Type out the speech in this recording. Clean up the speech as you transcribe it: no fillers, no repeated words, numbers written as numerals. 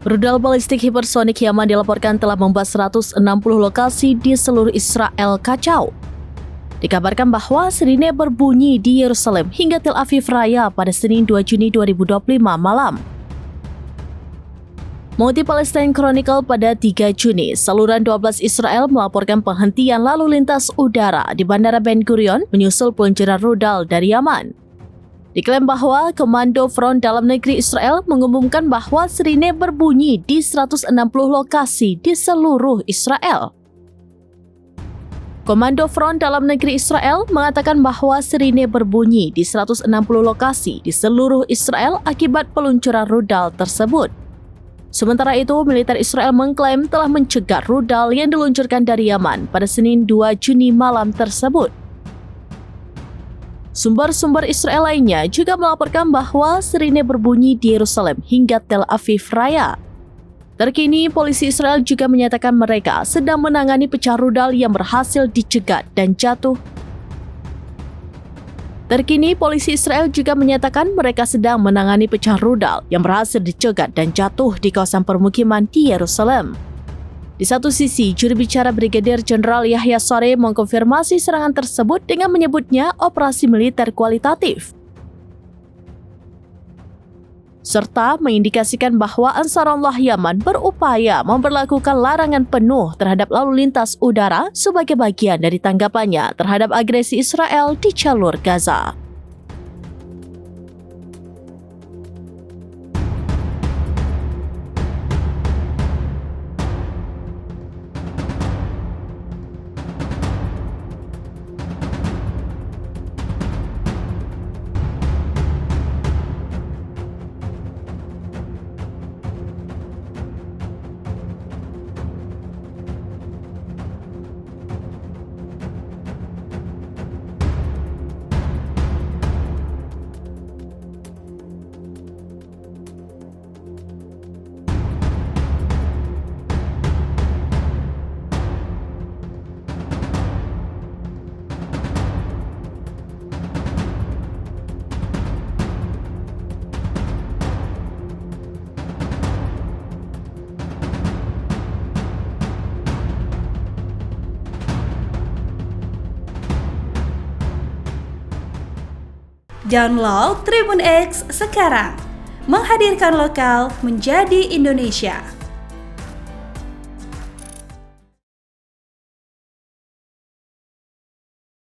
Rudal balistik hipersonik Yaman dilaporkan telah membahas 160 lokasi di seluruh Israel kacau. Dikabarkan bahwa sirine berbunyi di Yerusalem hingga Tel Aviv Raya pada Senin 2 Juni 2025 malam. Mengutip Palestine Chronicle pada 3 Juni, saluran 12 Israel melaporkan penghentian lalu lintas udara di Bandara Ben Gurion menyusul peluncuran rudal dari Yaman. Diklaim bahwa Komando Front Dalam Negeri Israel mengumumkan bahwa sirine berbunyi di 160 lokasi di seluruh Israel. Komando Front Dalam Negeri Israel mengatakan bahwa sirine berbunyi di 160 lokasi di seluruh Israel akibat peluncuran rudal tersebut. Sementara itu, militer Israel mengklaim telah mencegat rudal yang diluncurkan dari Yaman pada Senin 2 Juni malam tersebut. Sumber-sumber Israel lainnya juga melaporkan bahwa sirine berbunyi di Yerusalem hingga Tel Aviv Raya. Terkini, polisi Israel juga menyatakan mereka sedang menangani pecah rudal yang berhasil dicegat dan jatuh. Terkini, polisi Israel juga menyatakan mereka sedang menangani pecah rudal yang berhasil dicegat dan jatuh di kawasan permukiman di Yerusalem. Di satu sisi, juru bicara Brigadir Jenderal Yahya Saree mengkonfirmasi serangan tersebut dengan menyebutnya operasi militer kualitatif, serta mengindikasikan bahwa Ansarullah Yaman berupaya memberlakukan larangan penuh terhadap lalu lintas udara sebagai bagian dari tanggapannya terhadap agresi Israel di jalur Gaza. Download Tribun X sekarang, menghadirkan lokal menjadi Indonesia.